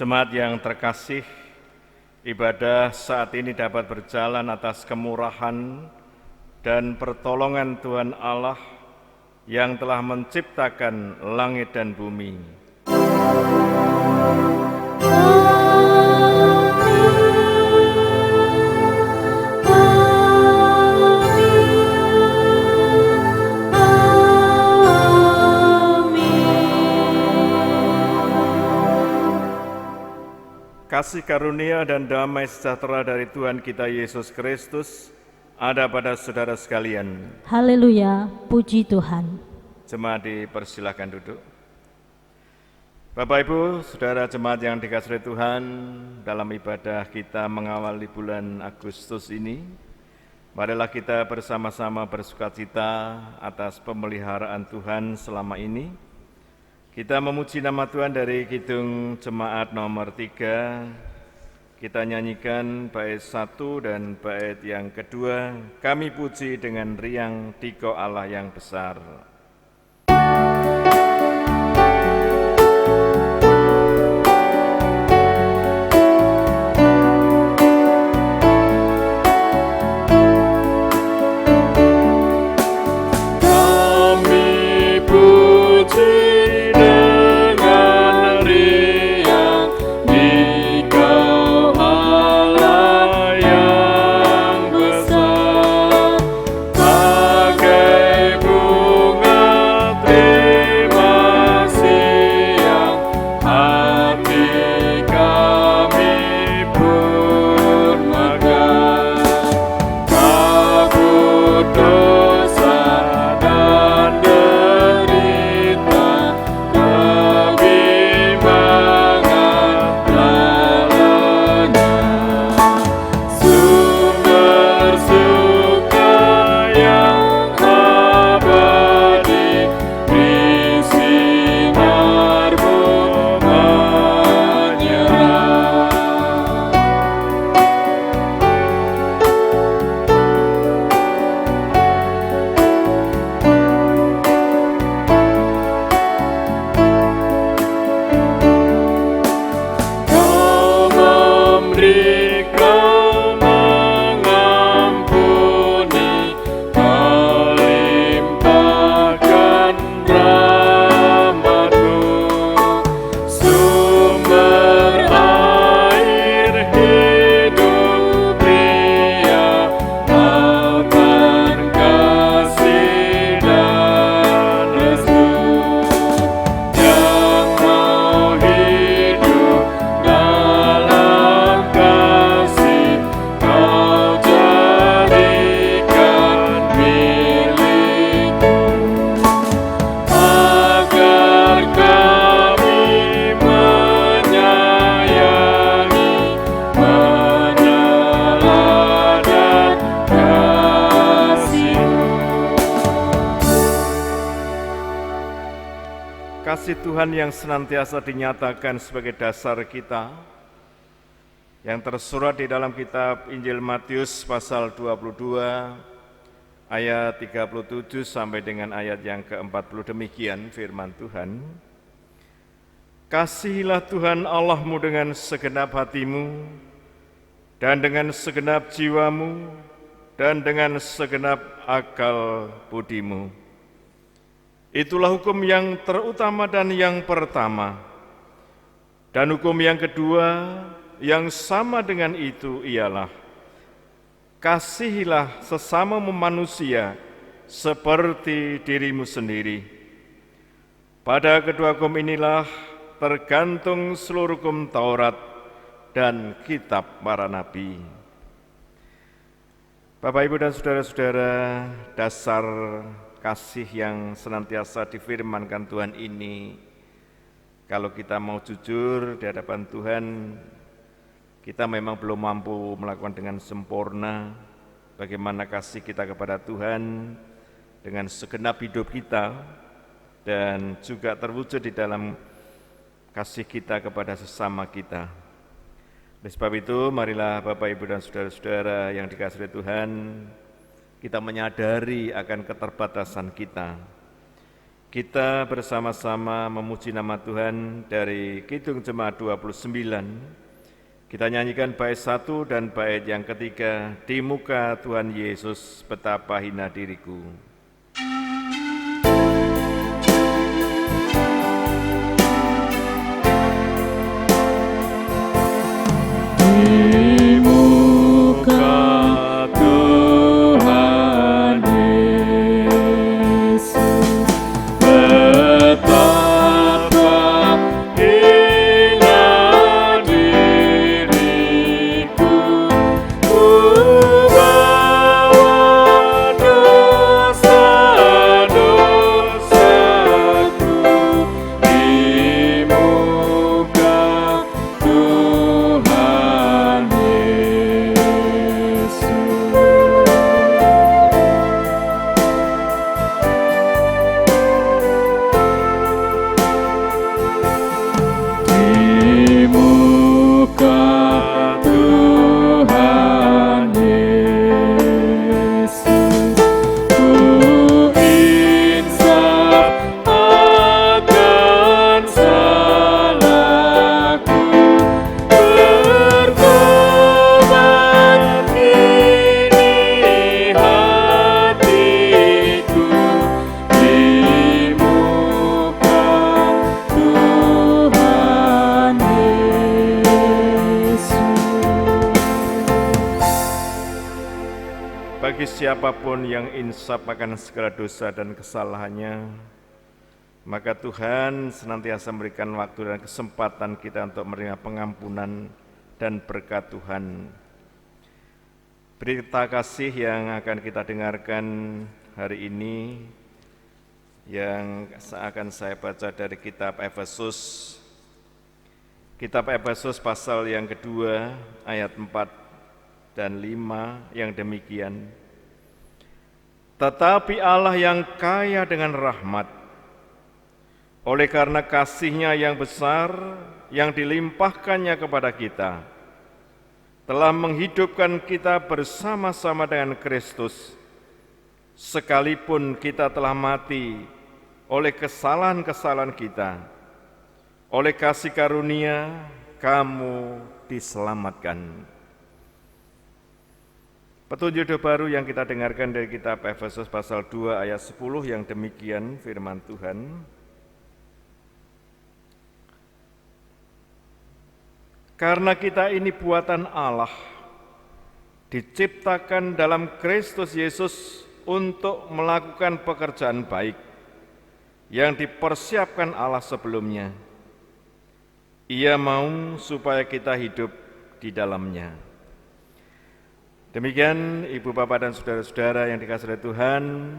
Jemaat yang terkasih, ibadah saat ini dapat berjalan atas kemurahan dan pertolongan Tuhan Allah yang telah menciptakan langit dan bumi. Kasih karunia dan damai sejahtera dari Tuhan kita Yesus Kristus ada pada saudara sekalian. Haleluya, puji Tuhan. Jemaat dipersilakan duduk. Bapak Ibu, saudara jemaat yang dikasihi Tuhan, dalam ibadah kita mengawali bulan Agustus ini, marilah kita bersama-sama bersukacita atas pemeliharaan Tuhan selama ini. Kita memuji nama Tuhan dari Kidung Jemaat nomor 3. Kita nyanyikan bait 1 dan bait yang kedua. Kami puji dengan riang Diko Allah yang besar. Kasih Tuhan yang senantiasa dinyatakan sebagai dasar kita, yang tersurat di dalam kitab Injil Matius pasal 22 ayat 37 sampai dengan ayat yang ke-40, demikian firman Tuhan. Kasihilah Tuhan Allahmu dengan segenap hatimu, dan dengan segenap jiwamu, dan dengan segenap akal budimu. Itulah hukum yang terutama dan yang pertama. Dan hukum yang kedua yang sama dengan itu ialah, kasihilah sesamamu manusia seperti dirimu sendiri. Pada kedua hukum inilah tergantung seluruh hukum Taurat dan kitab para nabi. Bapak, Ibu, dan saudara-saudara, dasar kasih yang senantiasa difirmankan Tuhan ini, kalau kita mau jujur di hadapan Tuhan, kita memang belum mampu melakukan dengan sempurna bagaimana kasih kita kepada Tuhan dengan segenap hidup kita, dan juga terwujud di dalam kasih kita kepada sesama kita. Oleh sebab itu, marilah Bapak, Ibu, dan saudara-saudara yang dikasihi Tuhan, kita menyadari akan keterbatasan kita. Kita bersama-sama memuji nama Tuhan dari Kidung Jemaat 29. Kita nyanyikan bait 1 dan bait yang ketiga, di muka Tuhan Yesus betapa hina diriku. Di muka Tuhan Yesus betapa hina diriku, ku bawa dosa-dosaku di muka Tuhan Yesus. Di muka Tuhan Yesus, ku insaf akan salahku, bertobat kini hatiku di muka Tuhan Yesus. Bagi siapapun yang insaf akan segala dosa dan kesalahannya, maka Tuhan senantiasa memberikan waktu dan kesempatan kita untuk menerima pengampunan dan berkat Tuhan. Berita kasih yang akan kita dengarkan hari ini, yang akan saya baca dari kitab Efesus. Kitab Efesus pasal yang kedua, ayat 4 dan 5 yang demikian. Tetapi Allah yang kaya dengan rahmat, oleh karena kasih-Nya yang besar yang dilimpahkannya kepada kita, telah menghidupkan kita bersama-sama dengan Kristus, sekalipun kita telah mati oleh kesalahan-kesalahan kita. Oleh kasih karunia, kamu diselamatkan. Petunjuk hidup baru yang kita dengarkan dari kitab Efesus pasal 2 ayat 10 yang demikian firman Tuhan. Karena kita ini buatan Allah, diciptakan dalam Kristus Yesus untuk melakukan pekerjaan baik yang dipersiapkan Allah sebelumnya. Ia mau supaya kita hidup di dalamnya. Demikian Ibu Bapak dan Saudara-saudara yang dikasihi oleh Tuhan,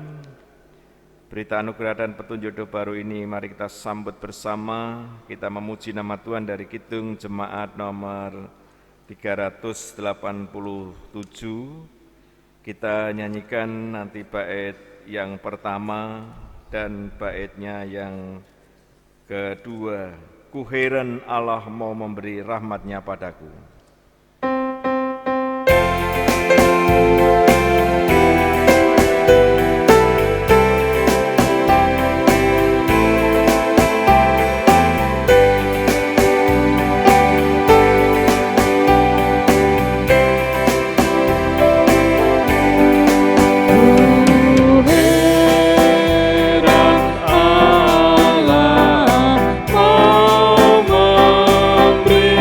berita anugerah dan petunjuk hidup baru ini mari kita sambut bersama. Kita memuji nama Tuhan dari Kidung Jemaat nomor 387. Kita nyanyikan nanti bait yang pertama dan baitnya yang kedua. Ku heran Allah mau memberi rahmat-Nya padaku. Allah mau memberi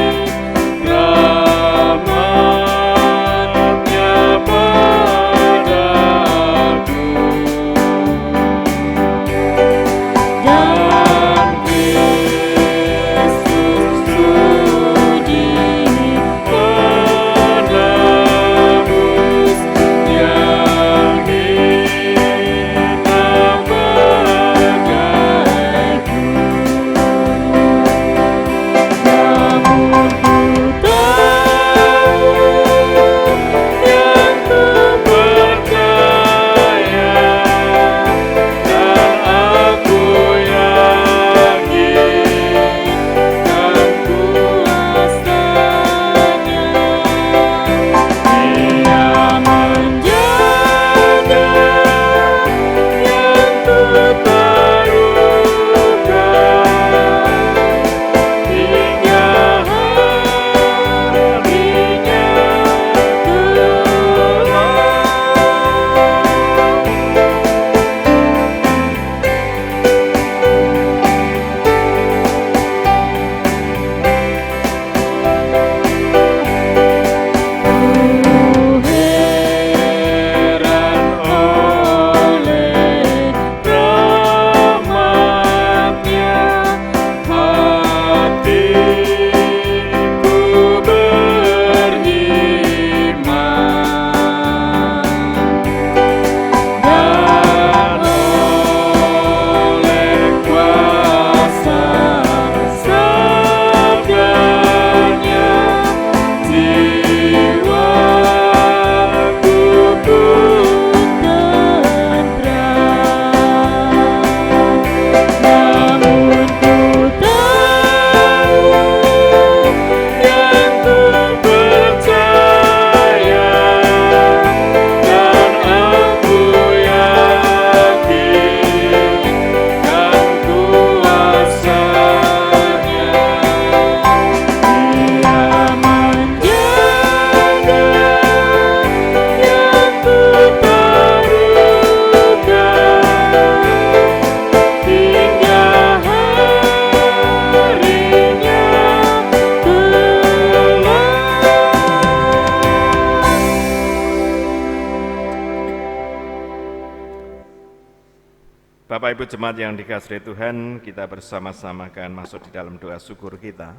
Bapak Ibu jemaat yang dikasihi Tuhan, kita bersama-sama akan masuk di dalam doa syukur kita.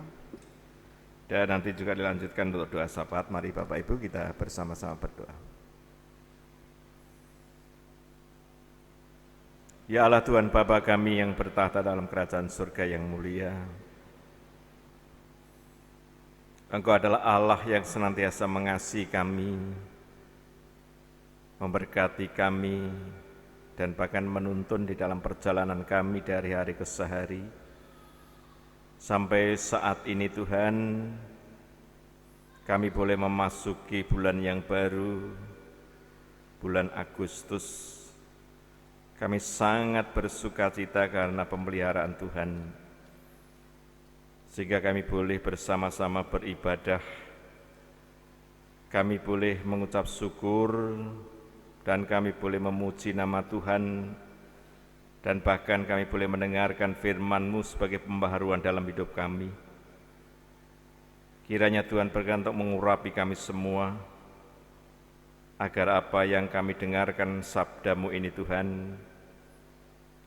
Dan nanti juga dilanjutkan untuk doa syafaat. Mari Bapak Ibu kita bersama-sama berdoa. Ya Allah Tuhan Bapa kami yang bertahta dalam kerajaan surga yang mulia, Engkau adalah Allah yang senantiasa mengasihi kami, memberkati kami, dan bahkan menuntun di dalam perjalanan kami dari hari ke hari. Sampai saat ini Tuhan, kami boleh memasuki bulan yang baru, bulan Agustus. Kami sangat bersukacita karena pemeliharaan Tuhan, sehingga kami boleh bersama-sama beribadah, kami boleh mengucap syukur, dan kami boleh memuji nama Tuhan, dan bahkan kami boleh mendengarkan firman-Mu sebagai pembaharuan dalam hidup kami. Kiranya Tuhan berkenan untuk mengurapi kami semua, agar apa yang kami dengarkan sabda-Mu ini Tuhan,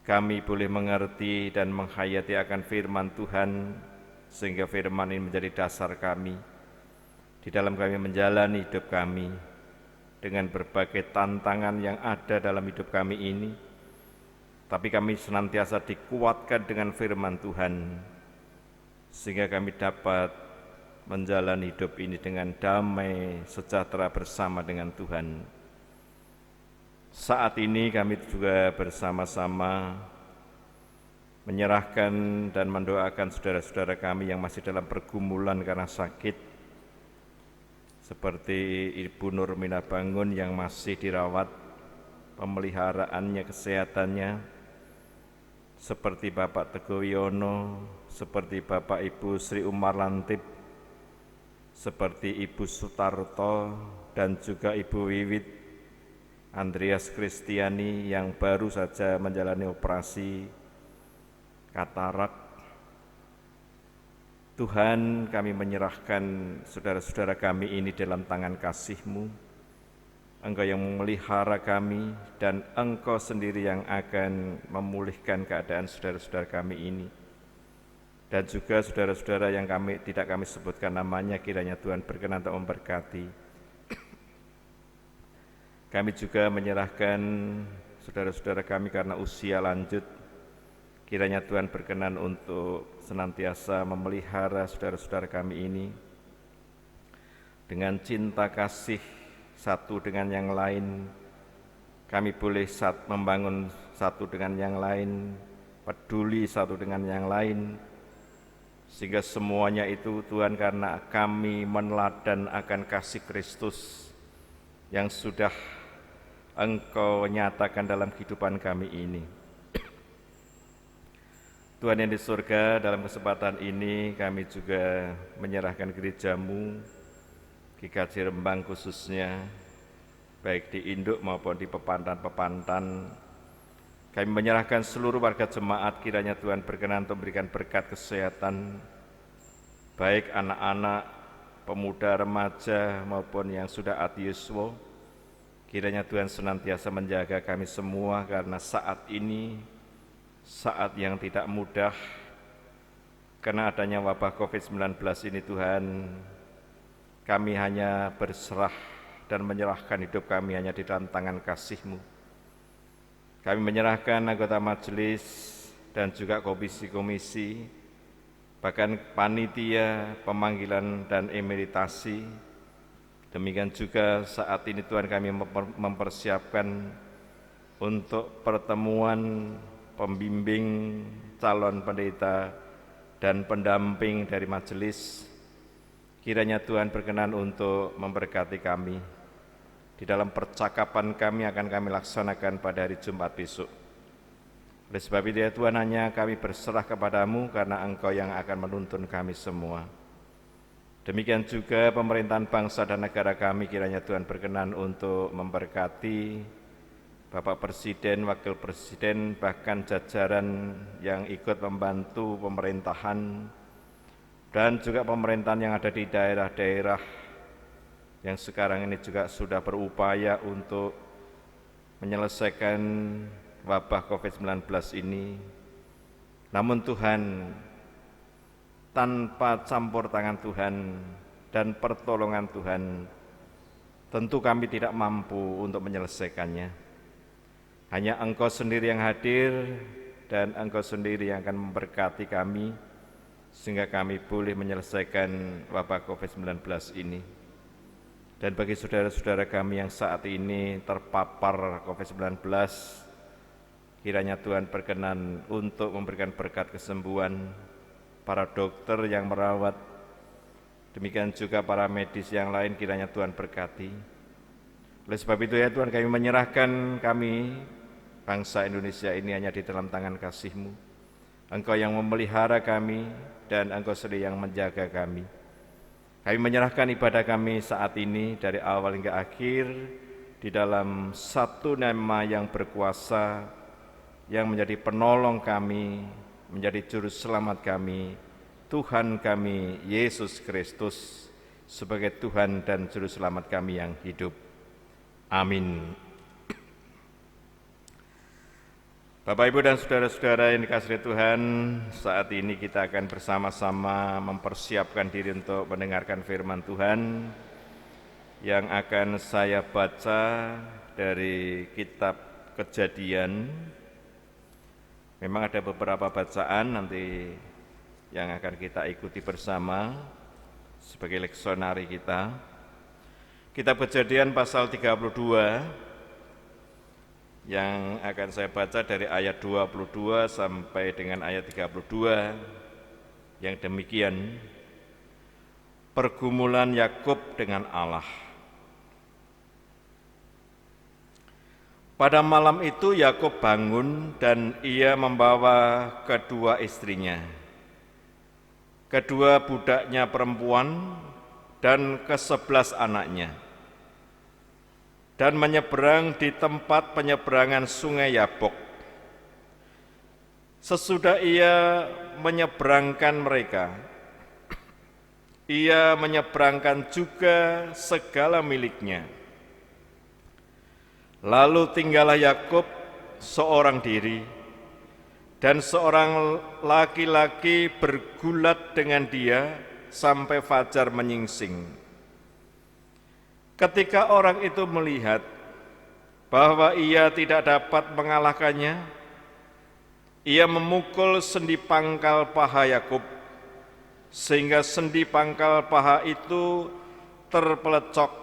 kami boleh mengerti dan menghayati akan firman Tuhan, sehingga firman ini menjadi dasar kami, di dalam kami menjalani hidup kami, dengan berbagai tantangan yang ada dalam hidup kami ini, tapi kami senantiasa dikuatkan dengan firman Tuhan, sehingga kami dapat menjalani hidup ini dengan damai sejahtera bersama dengan Tuhan. Saat ini kami juga bersama-sama menyerahkan dan mendoakan saudara-saudara kami yang masih dalam pergumulan karena sakit, seperti Ibu Nurmina Bangun yang masih dirawat, pemeliharaannya, kesehatannya, seperti Bapak Teguh Wiono, seperti Bapak Ibu Sri Umar Lantip, seperti Ibu Sutarto, dan juga Ibu Wiwit Andreas Kristiani yang baru saja menjalani operasi katarak. Tuhan, kami menyerahkan saudara-saudara kami ini dalam tangan kasih-Mu. Engkau yang memelihara kami, dan Engkau sendiri yang akan memulihkan keadaan saudara-saudara kami ini. Dan juga saudara-saudara yang tidak kami sebutkan namanya, kiranya Tuhan berkenan untuk memberkati. Kami juga menyerahkan saudara-saudara kami karena usia lanjut. Kiranya Tuhan berkenan untuk senantiasa memelihara saudara-saudara kami ini dengan cinta kasih satu dengan yang lain. Kami boleh membangun satu dengan yang lain, peduli satu dengan yang lain, sehingga semuanya itu Tuhan karena kami meneladan akan kasih Kristus yang sudah Engkau nyatakan dalam kehidupan kami ini. Tuhan yang di surga, dalam kesempatan ini kami juga menyerahkan gereja-Mu, GKJ Rembang khususnya, baik di induk maupun di pepantan-pepantan. Kami menyerahkan seluruh warga jemaat, kiranya Tuhan berkenan untuk memberikan berkat kesehatan, baik anak-anak, pemuda, remaja, maupun yang sudah ateiswo. Kiranya Tuhan senantiasa menjaga kami semua, karena saat ini saat yang tidak mudah karena adanya wabah COVID-19 ini Tuhan. Kami hanya berserah dan menyerahkan hidup kami hanya di dalam tangan kasih-Mu. Kami menyerahkan anggota majelis dan juga komisi-komisi, bahkan panitia pemanggilan dan emeritasi. Demikian juga saat ini Tuhan kami mempersiapkan untuk pertemuan pembimbing calon pendeta dan pendamping dari majelis. Kiranya Tuhan berkenan untuk memberkati kami di dalam percakapan kami akan kami laksanakan pada hari Jumat besok. Oleh sebab itu ya Tuhan, hanya kami berserah kepadamu karena Engkau yang akan menuntun kami semua. Demikian juga pemerintahan bangsa dan negara kami, kiranya Tuhan berkenan untuk memberkati Bapak Presiden, Wakil Presiden, bahkan jajaran yang ikut membantu pemerintahan, dan juga pemerintahan yang ada di daerah-daerah yang sekarang ini juga sudah berupaya untuk menyelesaikan wabah COVID-19 ini. Namun Tuhan, tanpa campur tangan Tuhan dan pertolongan Tuhan, tentu kami tidak mampu untuk menyelesaikannya. Hanya Engkau sendiri yang hadir dan Engkau sendiri yang akan memberkati kami, sehingga kami boleh menyelesaikan wabah COVID-19 ini. Dan bagi saudara-saudara kami yang saat ini terpapar COVID-19, kiranya Tuhan berkenan untuk memberikan berkat kesembuhan, para dokter yang merawat, demikian juga para medis yang lain kiranya Tuhan berkati. Oleh sebab itu ya Tuhan, kami menyerahkan kami, bangsa Indonesia ini hanya di dalam tangan kasih-Mu. Engkau yang memelihara kami dan Engkau sendiri yang menjaga kami. Kami menyerahkan ibadah kami saat ini dari awal hingga akhir di dalam satu nama yang berkuasa, yang menjadi penolong kami, menjadi juru selamat kami, Tuhan kami Yesus Kristus sebagai Tuhan dan juru selamat kami yang hidup. Amin. Bapak, Ibu, dan saudara-saudara yang dikasihi Tuhan, saat ini kita akan bersama-sama mempersiapkan diri untuk mendengarkan firman Tuhan yang akan saya baca dari kitab Kejadian. Memang ada beberapa bacaan nanti yang akan kita ikuti bersama sebagai leksonari kita. Kitab Kejadian pasal 32 yang akan saya baca dari ayat 22 sampai dengan ayat 32 yang demikian. Pergumulan Yakub dengan Allah. Pada malam itu Yakub bangun dan ia membawa kedua istrinya, kedua budaknya perempuan dan ke-11 anaknya, dan menyeberang di tempat penyeberangan sungai Yabok. Sesudah ia menyeberangkan mereka, ia menyeberangkan juga segala miliknya. Lalu tinggallah Yakub seorang diri, dan seorang laki-laki bergulat dengan dia sampai fajar menyingsing. Ketika orang itu melihat bahwa ia tidak dapat mengalahkannya, ia memukul sendi pangkal paha Yakub, sehingga sendi pangkal paha itu terpelecok.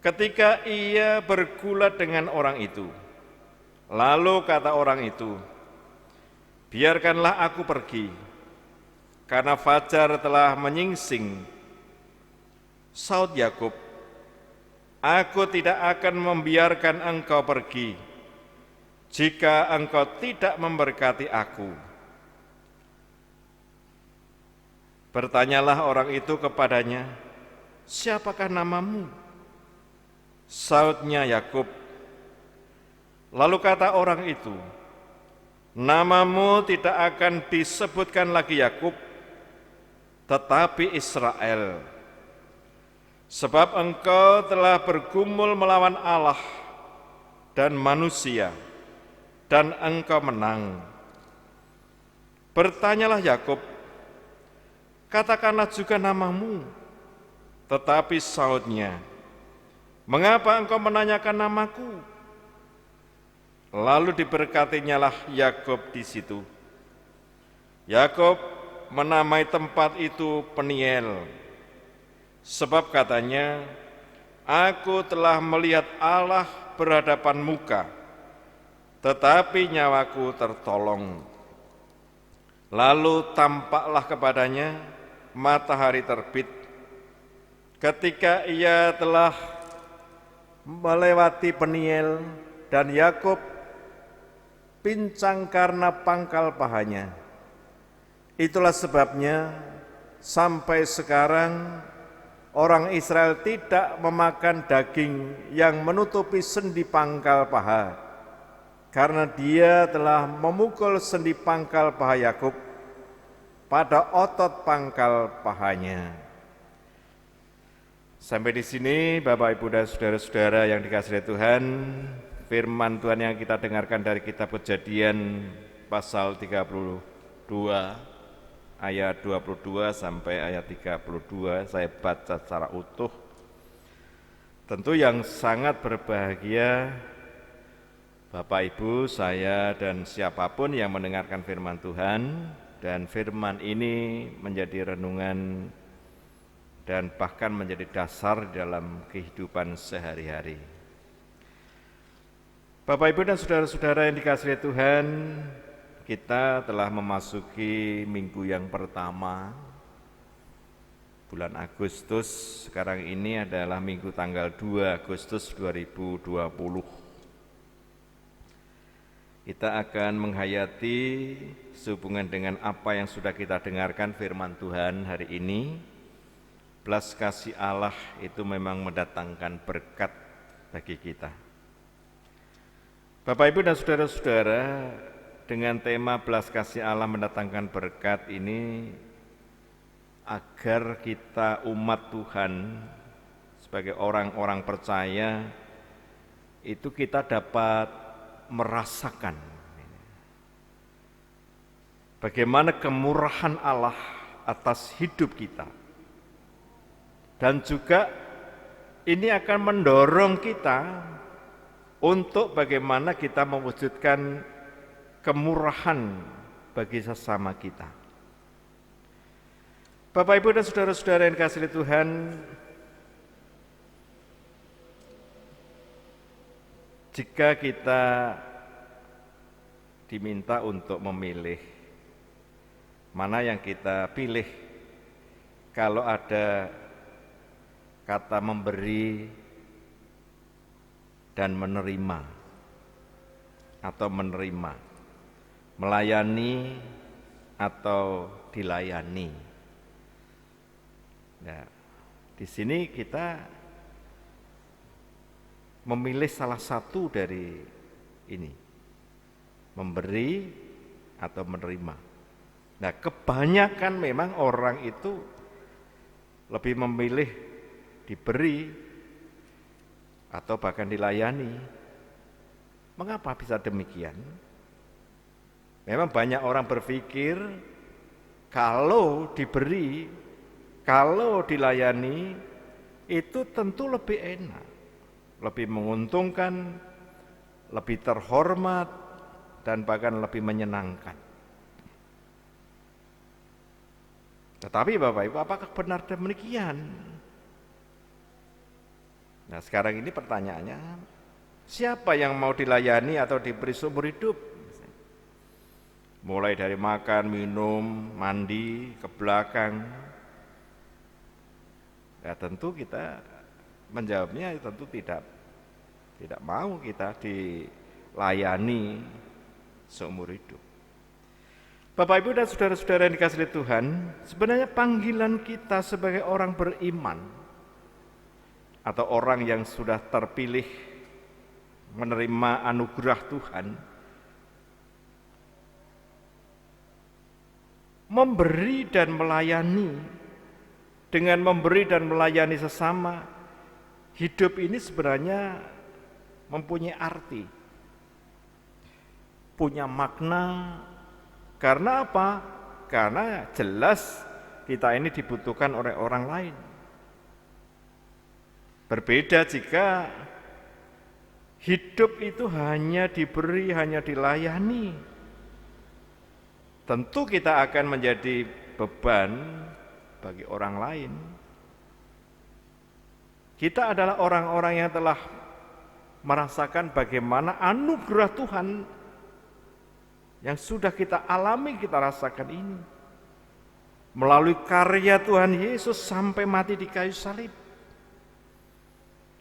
Ketika ia bergulat dengan orang itu, lalu kata orang itu, "Biarkanlah aku pergi, karena fajar telah menyingsing." Saud Yakub, "Aku tidak akan membiarkan engkau pergi, jika engkau tidak memberkati aku." Bertanyalah orang itu kepadanya, "Siapakah namamu?" Saudnya Yakub. Lalu kata orang itu, "Namamu tidak akan disebutkan lagi Yakub, tetapi Israel. Sebab engkau telah bergumul melawan Allah dan manusia, dan engkau menang." Bertanyalah Yakub, "Katakanlah juga namamu." Tetapi saudnya, "Mengapa engkau menanyakan namaku?" Lalu diberkatinyalah Yakub di situ. Yakub menamai tempat itu Peniel, sebab katanya, "Aku telah melihat Allah berhadapan muka, tetapi nyawaku tertolong." Lalu tampaklah kepadanya matahari terbit. Ketika ia telah melewati Peniel, dan Yakub pincang karena pangkal pahanya. Itulah sebabnya sampai sekarang orang Israel tidak memakan daging yang menutupi sendi pangkal paha, karena dia telah memukul sendi pangkal paha Yakub pada otot pangkal pahanya. Sampai di sini Bapak, Ibu, dan saudara-saudara yang dikasihi Tuhan, firman Tuhan yang kita dengarkan dari kitab Kejadian pasal 32 ayat 22 sampai ayat 32, saya baca secara utuh. Tentu yang sangat berbahagia Bapak Ibu, saya dan siapapun yang mendengarkan firman Tuhan, dan firman ini menjadi renungan dan bahkan menjadi dasar dalam kehidupan sehari-hari. Bapak, Ibu, dan saudara-saudara yang dikasihi Tuhan, kita telah memasuki minggu yang pertama bulan Agustus. Sekarang ini adalah minggu tanggal 2 Agustus 2020. Kita akan menghayati sehubungan dengan apa yang sudah kita dengarkan firman Tuhan hari ini. Belas kasih Allah itu memang mendatangkan berkat bagi kita. Bapak, Ibu, dan saudara-saudara, dengan tema belas kasih Allah mendatangkan berkat ini, agar kita umat Tuhan sebagai orang-orang percaya itu kita dapat merasakan bagaimana kemurahan Allah atas hidup kita, dan juga ini akan mendorong kita untuk bagaimana kita mewujudkan kemurahan bagi sesama kita. Bapak, Ibu, dan saudara-saudara yang dikasihi Tuhan, jika kita diminta untuk memilih mana yang kita pilih, kalau ada kata memberi dan menerima atau menerima, melayani atau dilayani. Nah, di sini kita memilih salah satu dari ini, memberi atau menerima. Nah, kebanyakan memang orang itu lebih memilih diberi atau bahkan dilayani. Mengapa bisa demikian? Memang banyak orang berpikir kalau diberi, kalau dilayani itu tentu lebih enak, lebih menguntungkan, lebih terhormat, dan bahkan lebih menyenangkan. Tetapi Bapak Ibu, apakah benar demikian? Nah, sekarang ini pertanyaannya, siapa yang mau dilayani atau diberi seumur hidup? Mulai dari makan, minum, mandi, ke belakang. Ya tentu kita menjawabnya tentu tidak mau kita dilayani seumur hidup. Bapak, Ibu, dan saudara-saudara yang dikasihi Tuhan, sebenarnya panggilan kita sebagai orang beriman atau orang yang sudah terpilih menerima anugerah Tuhan, memberi dan melayani. Dengan memberi dan melayani sesama, hidup ini sebenarnya mempunyai arti, punya makna. Karena apa? Karena jelas kita ini dibutuhkan oleh orang lain. Berbeda jika hidup itu hanya diberi, hanya dilayani. Tentu kita akan menjadi beban bagi orang lain. Kita adalah orang-orang yang telah merasakan bagaimana anugerah Tuhan yang sudah kita alami, kita rasakan ini. Melalui karya Tuhan Yesus sampai mati di kayu salib.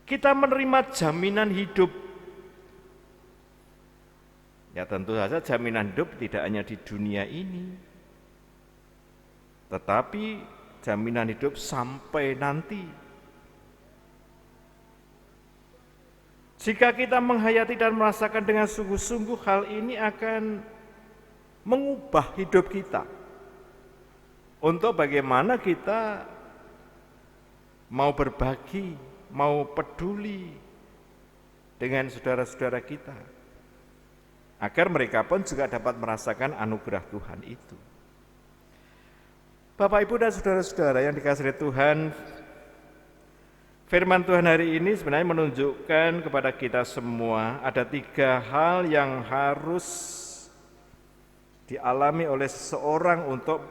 Kita menerima jaminan hidup. Ya tentu saja jaminan hidup tidak hanya di dunia ini, tetapi jaminan hidup sampai nanti. Jika kita menghayati dan merasakan dengan sungguh-sungguh, hal ini akan mengubah hidup kita. Untuk bagaimana kita mau berbagi, mau peduli, dengan saudara-saudara kita, agar mereka pun juga dapat merasakan anugerah Tuhan itu. Bapak, Ibu, dan saudara-saudara yang dikasihi Tuhan, firman Tuhan hari ini sebenarnya menunjukkan kepada kita semua ada 3 hal yang harus dialami oleh seseorang untuk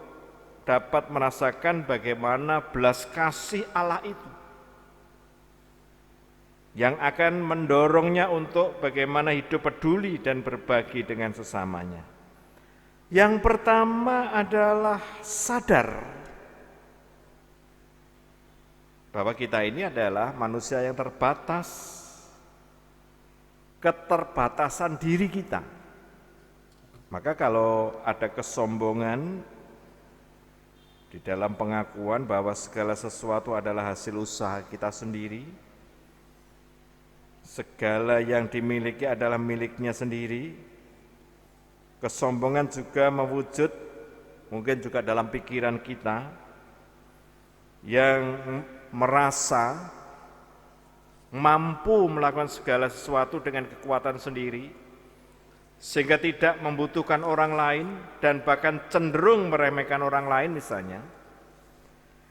dapat merasakan bagaimana belas kasih Allah itu, yang akan mendorongnya untuk bagaimana hidup peduli dan berbagi dengan sesamanya. Yang pertama adalah sadar bahwa kita ini adalah manusia yang terbatas, keterbatasan diri kita. Maka kalau ada kesombongan di dalam pengakuan bahwa segala sesuatu adalah hasil usaha kita sendiri, segala yang dimiliki adalah miliknya sendiri, kesombongan juga mewujud mungkin juga dalam pikiran kita yang merasa mampu melakukan segala sesuatu dengan kekuatan sendiri, sehingga tidak membutuhkan orang lain dan bahkan cenderung meremehkan orang lain misalnya.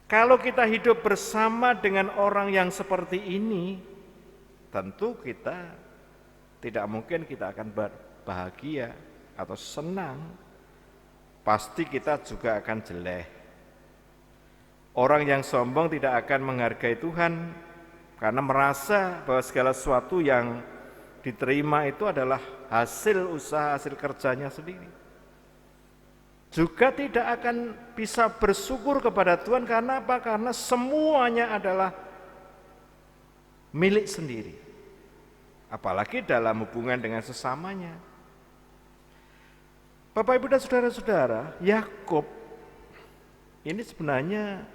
Kalau kita hidup bersama dengan orang yang seperti ini, tentu kita tidak mungkin kita akan bahagia atau senang, pasti kita juga akan jelek. Orang yang sombong tidak akan menghargai Tuhan karena merasa bahwa segala sesuatu yang diterima itu adalah hasil usaha, hasil kerjanya sendiri. Juga tidak akan bisa bersyukur kepada Tuhan karena apa? Karena semuanya adalah milik sendiri. Apalagi dalam hubungan dengan sesamanya. Bapak, Ibu, dan saudara-saudara, Yakub ini sebenarnya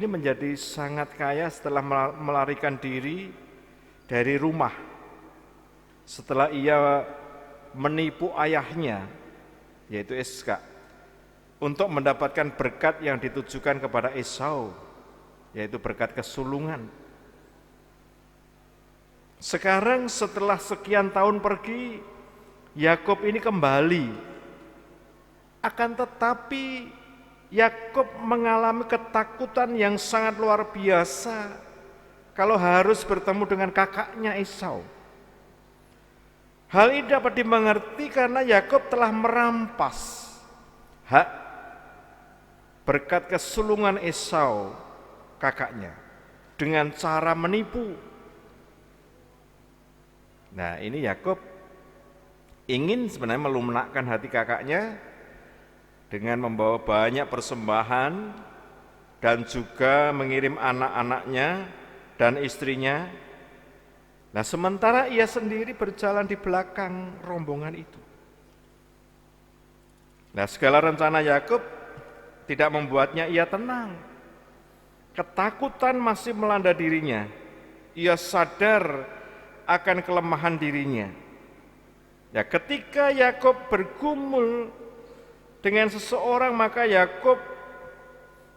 menjadi sangat kaya setelah melarikan diri dari rumah. Setelah ia menipu ayahnya, yaitu Iskak, untuk mendapatkan berkat yang ditujukan kepada Esau, yaitu berkat kesulungan. Sekarang setelah sekian tahun pergi, Yakub ini kembali. Akan tetapi Yakub mengalami ketakutan yang sangat luar biasa kalau harus bertemu dengan kakaknya Esau. Hal ini dapat dimengerti karena Yakub telah merampas hak berkat kesulungan Esau kakaknya dengan cara menipu. Nah, ini Yakub ingin sebenarnya melunakkan hati kakaknya dengan membawa banyak persembahan dan juga mengirim anak-anaknya dan istrinya. Nah, sementara ia sendiri berjalan di belakang rombongan itu. Nah, segala rencana Yakub tidak membuatnya ia tenang. Ketakutan masih melanda dirinya. Ia sadar akan kelemahan dirinya. Ya, ketika Yakub bergumul dengan seseorang, maka Yakub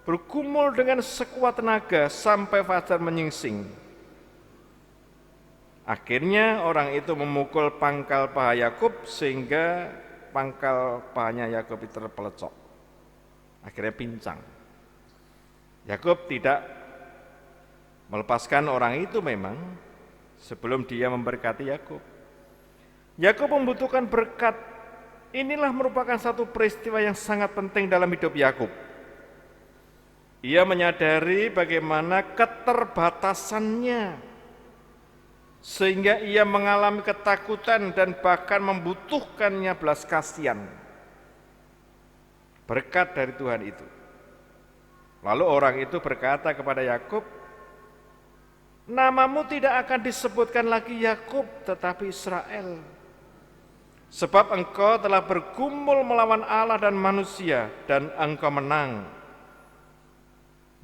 bergumul dengan sekuat tenaga sampai fajar menyingsing. Akhirnya orang itu memukul pangkal paha Yakub sehingga pangkal pahanya Yakub itu terpelecok. Akhirnya pincang. Yakub tidak melepaskan orang itu memang sebelum dia memberkati Yakub. Yakub membutuhkan berkat. Inilah merupakan satu peristiwa yang sangat penting dalam hidup Yakub. Ia menyadari bagaimana keterbatasannya, sehingga ia mengalami ketakutan dan bahkan membutuhkannya belas kasihan. Berkat dari Tuhan itu. Lalu orang itu berkata kepada Yakub, "Namamu tidak akan disebutkan lagi Yakub, tetapi Israel. Sebab engkau telah bergumul melawan Allah dan manusia, dan engkau menang."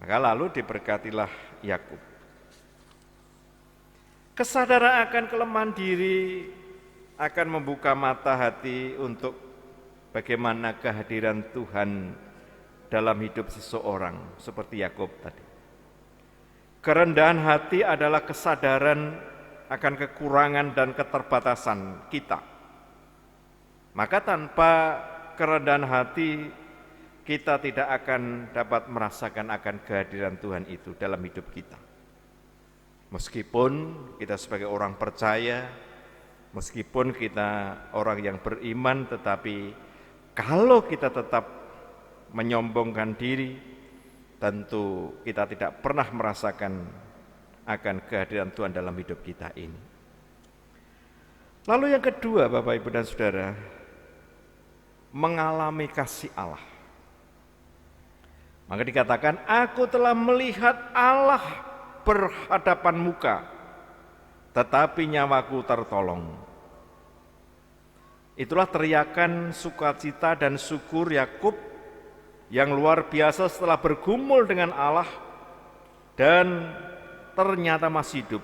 Maka lalu diberkatilah Yakub. Kesadaran akan kelemahan diri akan membuka mata hati untuk bagaimana kehadiran Tuhan dalam hidup seseorang, seperti Yakub tadi. Kerendahan hati adalah kesadaran akan kekurangan dan keterbatasan kita. Maka tanpa kerendahan hati kita tidak akan dapat merasakan akan kehadiran Tuhan itu dalam hidup kita. Meskipun kita sebagai orang percaya, meskipun kita orang yang beriman, tetapi kalau kita tetap menyombongkan diri, tentu kita tidak pernah merasakan akan kehadiran Tuhan dalam hidup kita ini. Lalu yang kedua, Bapak, Ibu, dan Saudara, mengalami kasih Allah. Maka dikatakan, aku telah melihat Allah berhadapan muka, tetapi nyawaku tertolong. Itulah teriakan sukacita dan syukur Yakub yang luar biasa setelah bergumul dengan Allah dan ternyata masih hidup.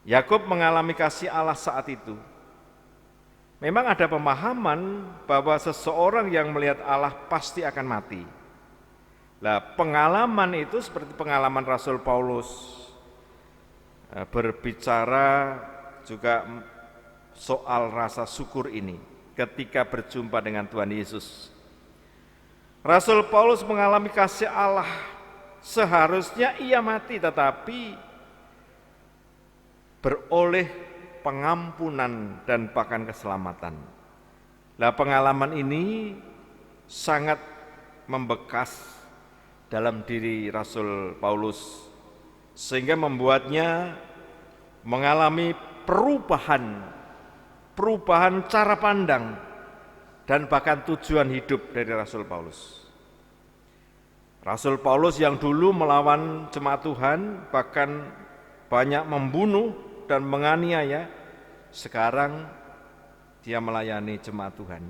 Yakub mengalami kasih Allah saat itu. Memang ada pemahaman bahwa seseorang yang melihat Allah pasti akan mati. Nah, pengalaman itu seperti pengalaman Rasul Paulus berbicara juga soal rasa syukur ini ketika berjumpa dengan Tuhan Yesus. Rasul Paulus mengalami kasih Allah, seharusnya ia mati tetapi beroleh pengampunan dan bahkan keselamatan. Nah, pengalaman ini sangat membekas dalam diri Rasul Paulus sehingga membuatnya mengalami perubahan cara pandang dan bahkan tujuan hidup dari Rasul Paulus. Rasul Paulus yang dulu melawan jemaat Tuhan, bahkan banyak membunuh dan menganiaya, sekarang dia melayani jemaat Tuhan.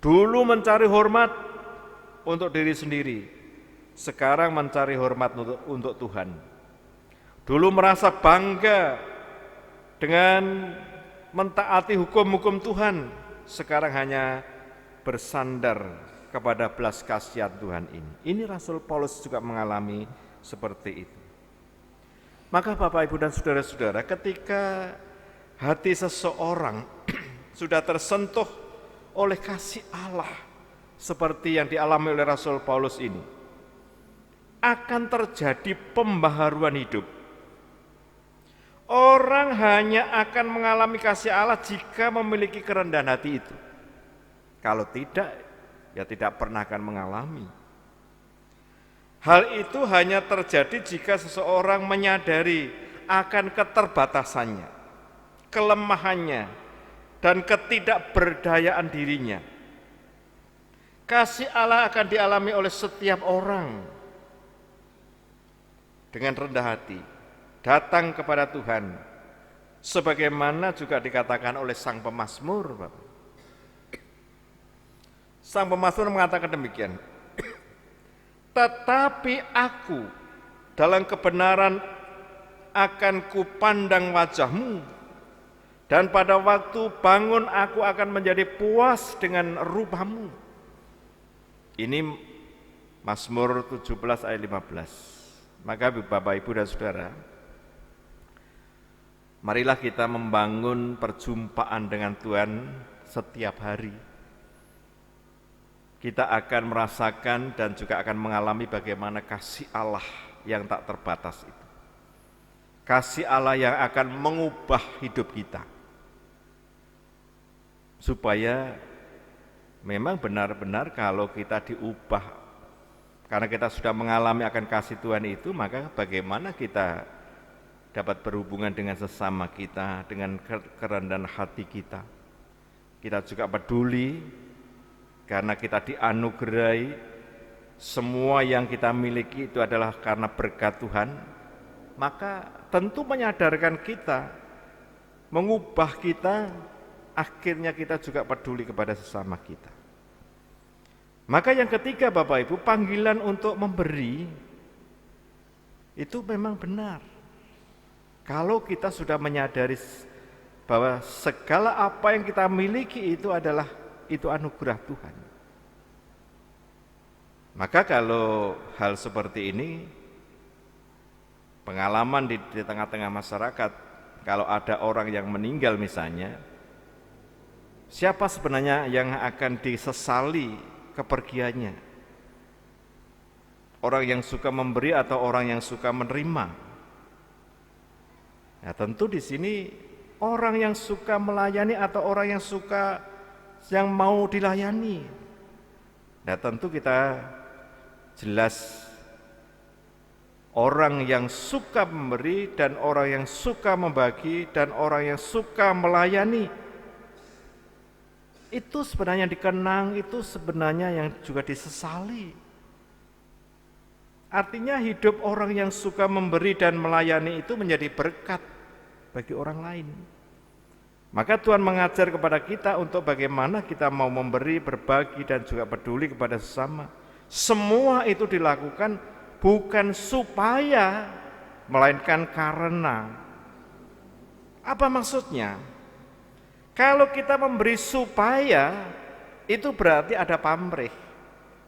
Dulu mencari hormat untuk diri sendiri, sekarang mencari hormat untuk Tuhan. Dulu merasa bangga dengan mentaati hukum-hukum Tuhan, sekarang hanya bersandar kepada belas kasihan Tuhan ini. Ini Rasul Paulus juga mengalami seperti itu. Maka Bapak, Ibu, dan saudara-saudara, ketika hati seseorang sudah tersentuh oleh kasih Allah seperti yang dialami oleh Rasul Paulus ini, akan terjadi pembaharuan hidup. Orang hanya akan mengalami kasih Allah jika memiliki kerendahan hati itu. Kalau tidak, ya tidak pernah akan mengalami. Hal itu hanya terjadi jika seseorang menyadari akan keterbatasannya, kelemahannya, dan ketidakberdayaan dirinya. Kasih Allah akan dialami oleh setiap orang dengan rendah hati, datang kepada Tuhan, sebagaimana juga dikatakan oleh sang pemazmur. Sang pemazmur mengatakan demikian, tetapi aku dalam kebenaran akan kupandang wajah-Mu, dan pada waktu bangun aku akan menjadi puas dengan rupa-Mu. Ini Mazmur 17 ayat 15. Maka Bapak, Ibu, dan Saudara, marilah kita membangun perjumpaan dengan Tuhan setiap hari. Kita akan merasakan dan juga akan mengalami bagaimana kasih Allah yang tak terbatas itu. Kasih Allah yang akan mengubah hidup kita. Supaya memang benar-benar kalau kita diubah, karena kita sudah mengalami akan kasih Tuhan itu, maka bagaimana kita dapat berhubungan dengan sesama kita, dengan kerendahan hati kita. Kita juga peduli, karena kita dianugerahi, semua yang kita miliki itu adalah karena berkat Tuhan, maka tentu menyadarkan kita, mengubah kita, akhirnya kita juga peduli kepada sesama kita. Maka yang ketiga Bapak Ibu, panggilan untuk memberi itu memang benar. Kalau kita sudah menyadari bahwa segala apa yang kita miliki itu adalah anugerah Tuhan. Maka kalau hal seperti ini, pengalaman di tengah-tengah masyarakat, kalau ada orang yang meninggal misalnya, siapa sebenarnya yang akan disesali kepergiannya? Orang yang suka memberi atau orang yang suka menerima? Ya, tentu di sini orang yang suka melayani atau orang yang mau dilayani. Nah, tentu kita jelas orang yang suka memberi dan orang yang suka membagi dan orang yang suka melayani. Itu sebenarnya dikenang, itu sebenarnya yang juga disesali. Artinya hidup orang yang suka memberi dan melayani itu menjadi berkat bagi orang lain. Maka Tuhan mengajar kepada kita untuk bagaimana kita mau memberi, berbagi dan juga peduli kepada sesama. Semua itu dilakukan bukan supaya, melainkan karena. Apa maksudnya? Kalau kita memberi supaya, itu berarti ada pamrih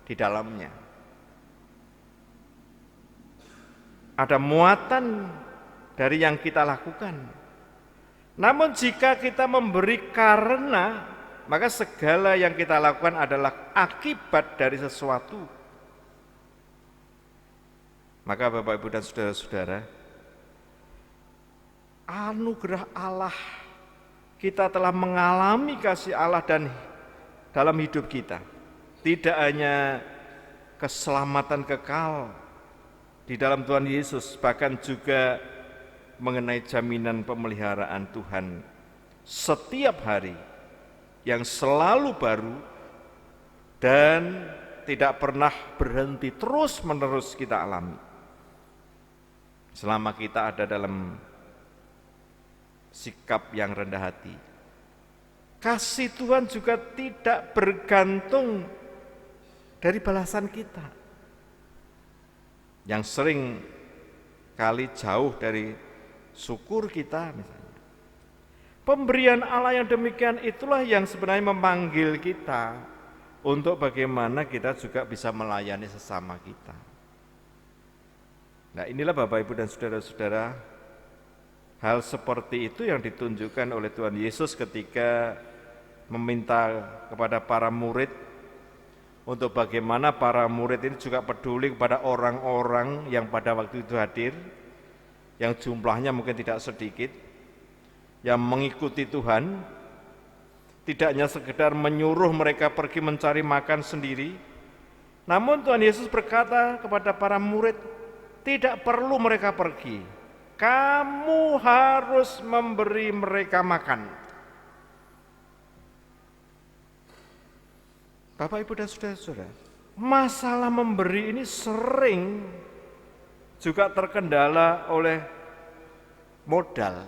di dalamnya. Ada muatan dari yang kita lakukan. Namun jika kita memberi karena, maka segala yang kita lakukan adalah akibat dari sesuatu. Maka Bapak, Ibu, dan saudara-saudara, anugerah Allah, kita telah mengalami kasih Allah dan dalam hidup kita. Tidak hanya keselamatan kekal di dalam Tuhan Yesus, bahkan juga mengenai jaminan pemeliharaan Tuhan setiap hari yang selalu baru dan tidak pernah berhenti, terus-menerus kita alami. Selama kita ada dalam sikap yang rendah hati, kasih Tuhan juga tidak bergantung dari balasan kita, yang sering kali jauh dari syukur kita misalnya. Pemberian Allah yang demikian itulah yang sebenarnya memanggil kita untuk bagaimana kita juga bisa melayani sesama kita. Nah, inilah Bapak, Ibu, dan saudara-saudara, hal seperti itu yang ditunjukkan oleh Tuhan Yesus ketika meminta kepada para murid untuk bagaimana para murid ini juga peduli kepada orang-orang yang pada waktu itu hadir, yang jumlahnya mungkin tidak sedikit, yang mengikuti Tuhan, tidak hanya sekedar menyuruh mereka pergi mencari makan sendiri, namun Tuhan Yesus berkata kepada para murid, tidak perlu mereka pergi, kamu harus memberi mereka makan. Bapak, Ibu, dan saudara-saudara, masalah memberi ini sering juga terkendala oleh modal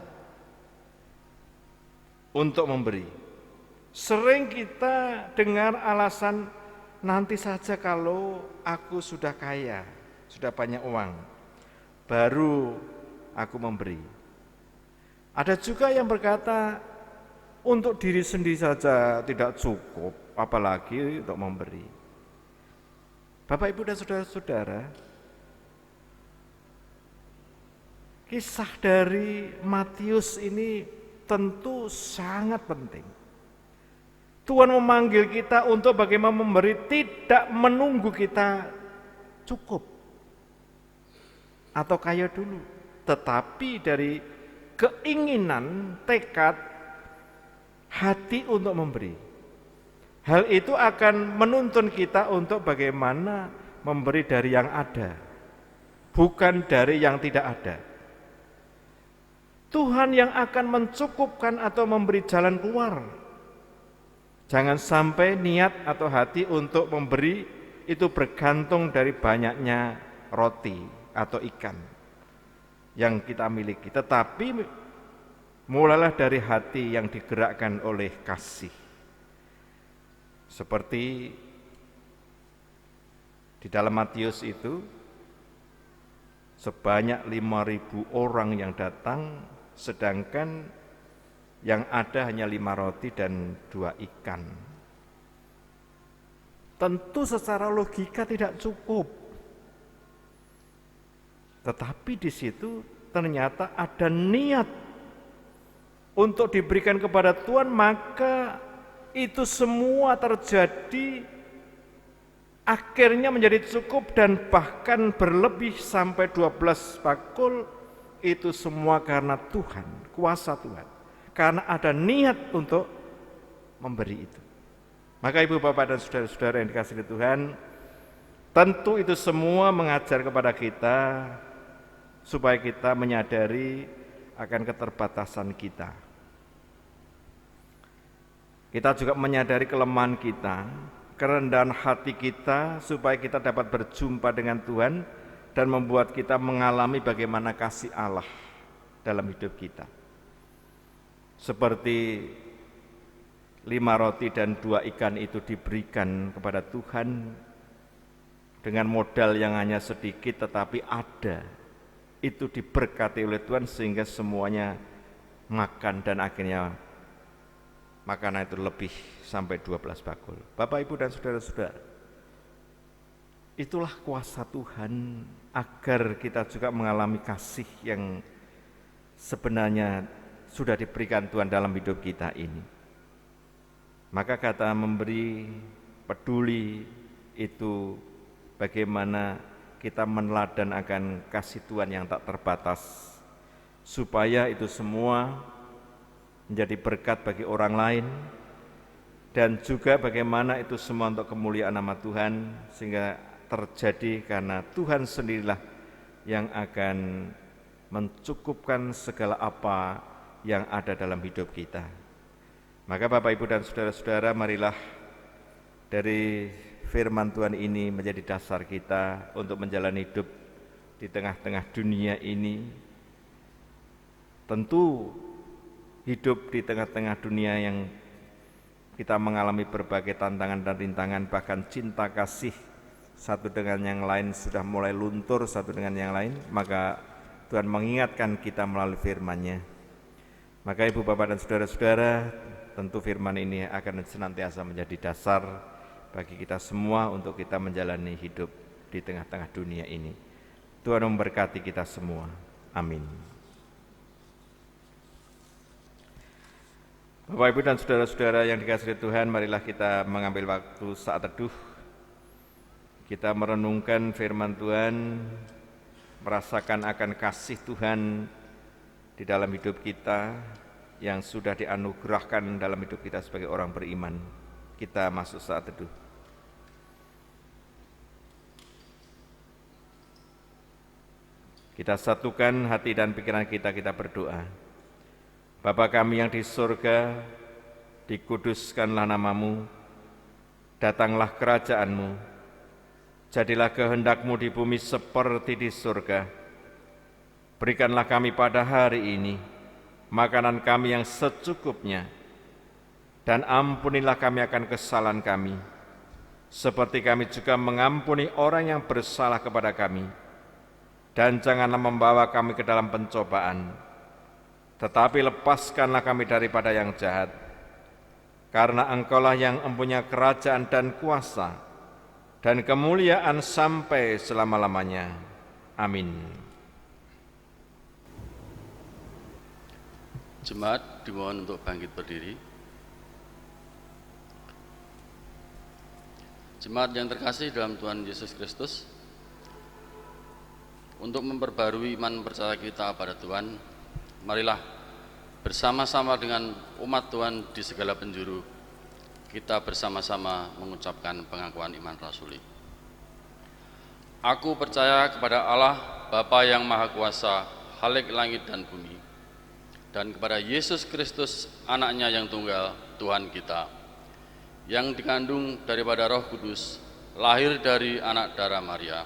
untuk memberi. Sering kita dengar alasan, nanti saja kalau aku sudah kaya, sudah banyak uang, baru aku memberi. Ada juga yang berkata, untuk diri sendiri saja tidak cukup, apalagi untuk memberi. Bapak, Ibu, dan saudara-saudara, kisah dari Matius ini tentu sangat penting. Tuhan memanggil kita untuk bagaimana memberi, tidak menunggu kita cukup atau kaya dulu, tetapi dari keinginan, tekad, hati untuk memberi. Hal itu akan menuntun kita untuk bagaimana memberi dari yang ada, bukan dari yang tidak ada. Tuhan yang akan mencukupkan atau memberi jalan keluar. Jangan sampai niat atau hati untuk memberi itu bergantung dari banyaknya roti atau ikan yang kita miliki, tetapi mulailah dari hati yang digerakkan oleh kasih. Seperti di dalam Matius itu, sebanyak 5.000 orang yang datang, sedangkan yang ada hanya 5 roti dan 2 ikan. Tentu secara logika tidak cukup. Tetapi di situ ternyata ada niat untuk diberikan kepada Tuhan, maka itu semua terjadi akhirnya menjadi cukup dan bahkan berlebih sampai 12 bakul. Itu semua karena Tuhan, kuasa Tuhan. Karena ada niat untuk memberi itu. Maka Ibu Bapak dan Saudara-saudara yang dikasihi Tuhan, tentu itu semua mengajar kepada kita supaya kita menyadari akan keterbatasan kita. Kita juga menyadari kelemahan kita, kerendahan hati kita, supaya kita dapat berjumpa dengan Tuhan dan membuat kita mengalami bagaimana kasih Allah dalam hidup kita. Seperti 5 roti dan 2 ikan itu diberikan kepada Tuhan dengan modal yang hanya sedikit tetapi ada. Itu diberkati oleh Tuhan sehingga semuanya makan dan akhirnya makanan itu lebih sampai 12 bakul. Bapak, Ibu dan saudara-saudara, itulah kuasa Tuhan agar kita juga mengalami kasih yang sebenarnya sudah diberikan Tuhan dalam hidup kita ini. Maka kata memberi, peduli itu bagaimana kita meneladan akan kasih Tuhan yang tak terbatas, supaya itu semua menjadi berkat bagi orang lain, dan juga bagaimana itu semua untuk kemuliaan nama Tuhan, sehingga terjadi karena Tuhan sendirilah yang akan mencukupkan segala apa yang ada dalam hidup kita. Maka Bapak, Ibu dan saudara-saudara, marilah dari firman Tuhan ini menjadi dasar kita untuk menjalani hidup di tengah-tengah dunia ini. Tentu hidup di tengah-tengah dunia yang kita mengalami berbagai tantangan dan rintangan, bahkan cinta kasih satu dengan yang lain sudah mulai luntur satu dengan yang lain, maka Tuhan mengingatkan kita melalui firman-Nya. Maka Ibu Bapak dan saudara-saudara, tentu firman ini akan senantiasa menjadi dasar bagi kita semua untuk kita menjalani hidup di tengah-tengah dunia ini. Tuhan memberkati kita semua. Amin. Bapak, Ibu dan saudara-saudara yang dikasihi Tuhan, marilah kita mengambil waktu saat teduh. Kita merenungkan firman Tuhan, merasakan akan kasih Tuhan di dalam hidup kita yang sudah dianugerahkan dalam hidup kita sebagai orang beriman. Kita masuk saat teduh. Kita satukan hati dan pikiran kita berdoa. Bapa kami yang di surga, dikuduskanlah namamu, datanglah kerajaan-Mu, jadilah kehendak-Mu di bumi seperti di surga. Berikanlah kami pada hari ini makanan kami yang secukupnya, dan ampunilah kami akan kesalahan kami, seperti kami juga mengampuni orang yang bersalah kepada kami. Dan janganlah membawa kami ke dalam pencobaan, tetapi lepaskanlah kami daripada yang jahat. Karena Engkaulah yang mempunyai kerajaan dan kuasa dan kemuliaan sampai selama-lamanya. Amin. Jemaat dimohon untuk bangkit berdiri. Jemaat yang terkasih dalam Tuhan Yesus Kristus, untuk memperbarui iman percaya kita pada Tuhan, marilah bersama-sama dengan umat Tuhan di segala penjuru, kita bersama-sama mengucapkan pengakuan iman rasuli. Aku percaya kepada Allah, Bapa yang Maha Kuasa, Khalik langit dan bumi, dan kepada Yesus Kristus, Anaknya yang tunggal, Tuhan kita, yang dikandung daripada Roh Kudus, lahir dari anak darah Maria,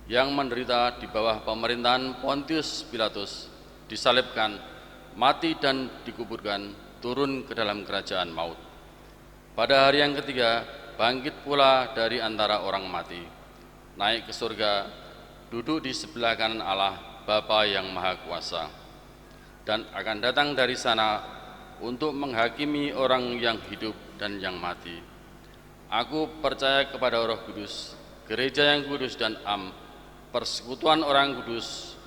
yang menderita di bawah pemerintahan Pontius Pilatus, disalibkan, mati dan dikuburkan, turun ke dalam kerajaan maut. Pada hari yang ketiga, bangkit pula dari antara orang mati, naik ke surga, duduk di sebelah kanan Allah, Bapa yang Maha Kuasa, dan akan datang dari sana untuk menghakimi orang yang hidup dan yang mati. Aku percaya kepada Roh Kudus, gereja yang kudus dan am, persekutuan orang kudus,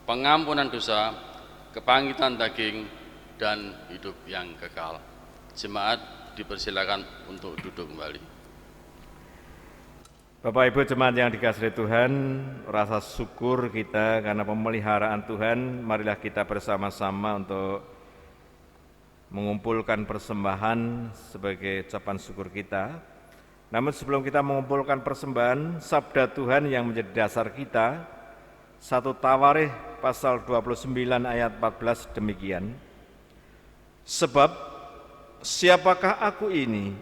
pengampunan dosa, kebangkitan daging, dan hidup yang kekal. Jemaat dipersilakan untuk duduk kembali. Bapak Ibu jemaat yang dikasihi Tuhan, rasa syukur kita karena pemeliharaan Tuhan, marilah kita bersama-sama untuk mengumpulkan persembahan sebagai ucapan syukur kita. Namun sebelum kita mengumpulkan persembahan, sabda Tuhan yang menjadi dasar kita, 1 Tawarikh pasal 29 ayat 14 demikian. Sebab siapakah aku ini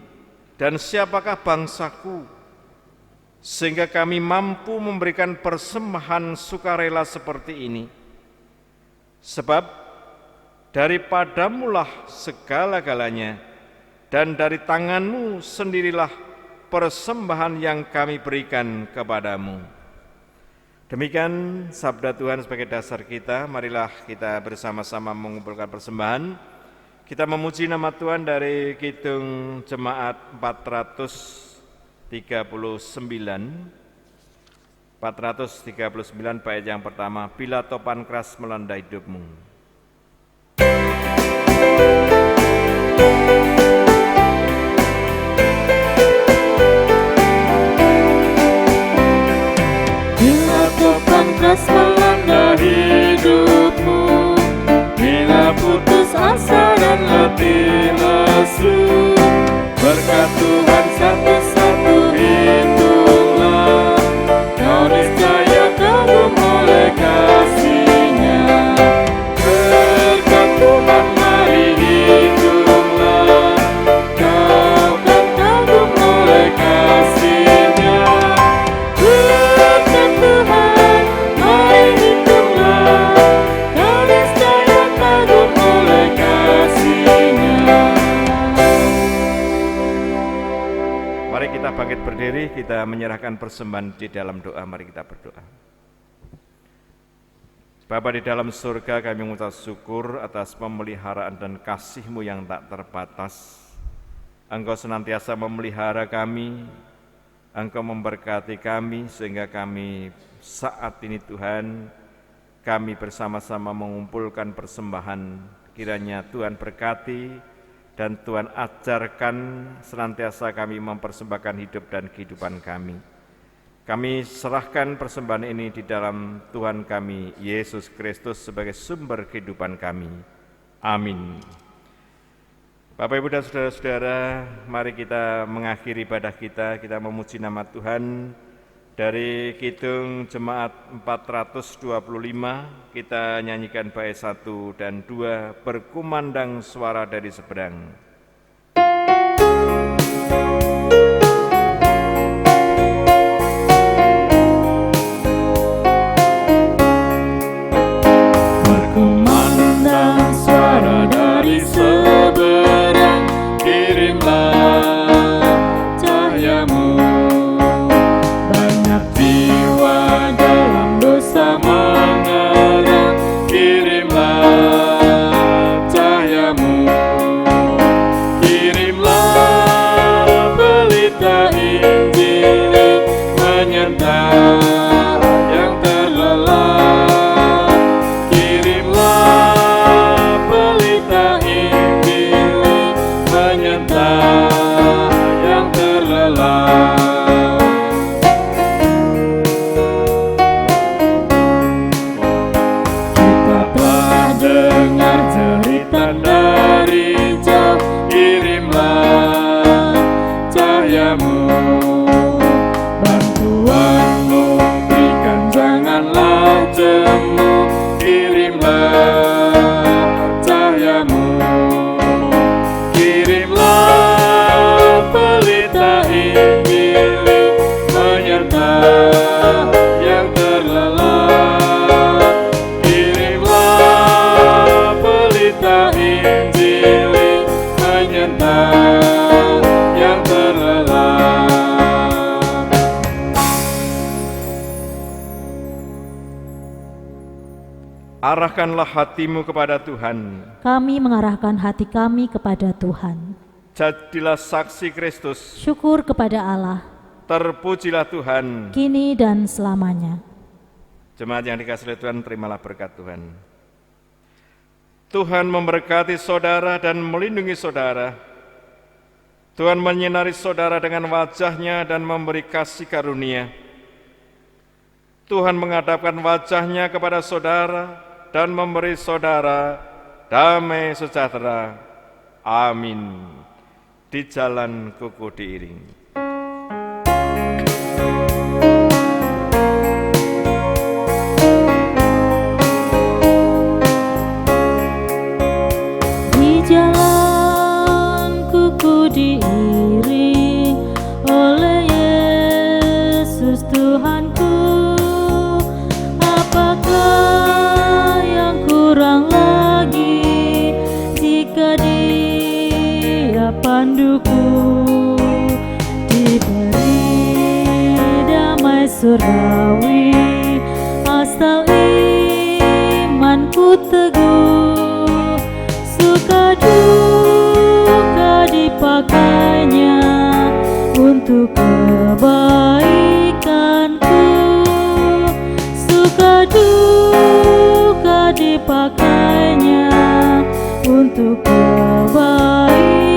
dan siapakah bangsaku, sehingga kami mampu memberikan persembahan sukarela seperti ini. Sebab daripadamulah segala-galanya, dan dari tanganmu sendirilah persembahan yang kami berikan kepadamu. Demikian sabda Tuhan sebagai dasar kita. Marilah kita bersama-sama mengumpulkan persembahan. Kita memuji nama Tuhan dari Kidung Jemaat 439 bait yang pertama, bila topan keras melanda hidupmu. Bila topan keras melanda hidupmu, bila putus asa dan letih lesu, berkat Tuhan satu-satu hitunglah, kau niscaya kagum oleh kasih-Nya. Berkat Tuhan mari hitunglah, kau kan kagum oleh kasih-Nya. Berkat Tuhan mari hitunglah, kau niscaya kagum oleh kasih-Nya. Mari kita bangkit berdiri, kita menyerahkan persembahan di dalam doa. Mari kita berdoa. Bapa di dalam surga, kami mengucap syukur atas pemeliharaan dan kasih-Mu yang tak terbatas. Engkau senantiasa memelihara kami, Engkau memberkati kami, sehingga kami saat ini Tuhan, kami bersama-sama mengumpulkan persembahan. Kiranya Tuhan berkati, dan Tuhan ajarkan senantiasa kami mempersembahkan hidup dan kehidupan kami. Kami serahkan persembahan ini di dalam Tuhan kami, Yesus Kristus sebagai sumber kehidupan kami. Amin. Bapak, Ibu, dan saudara-saudara, mari kita mengakhiri ibadah kita memuji nama Tuhan. Dari Kidung Jemaat 425, kita nyanyikan bait 1 dan 2, berkumandang suara dari seberang. Berkumandang suara dari seberang, kirimlah cahayamu. Banyak jiwa dalam dosa mengerang, kirimlah cahayamu. Kirimlah pelita Injil menyertai yang terlelap. Kirimlah pelita Injil menyertai yang terlelap. Kita telah dengar cerita dari jauh, kirimlah cahayamu. Bantuanmu berikan, janganlah jemu, kirimlah cahayamu. Kirimlah pelita Injil menyertai yang terlelap. Kirimlah pelita Injil menyertai yang terlelap. Arahkanlah hatimu kepada Tuhan. Kami mengarahkan hati kami kepada Tuhan. Jadilah saksi Kristus. Syukur kepada Allah, Terpujilah Tuhan. kini dan selamanya. Jemaat yang dikasihi Tuhan, terimalah berkat Tuhan. Tuhan memberkati saudara dan melindungi saudara. Tuhan menyinari saudara dengan wajah-Nya dan memberi kasih karunia. Tuhan menghadapkan wajah-Nya kepada saudara dan memberi saudara damai sejahtera. Amin. Di jalan kuku diiring. Diiring oleh Yesus Tuhanku, apakah yang kurang lagi jika Dia panduku? Diberi damai surgawi asal imanku teguh, suka duka dipakainya untuk kebaikanku, suka duka dipakainya untuk kebaikanku.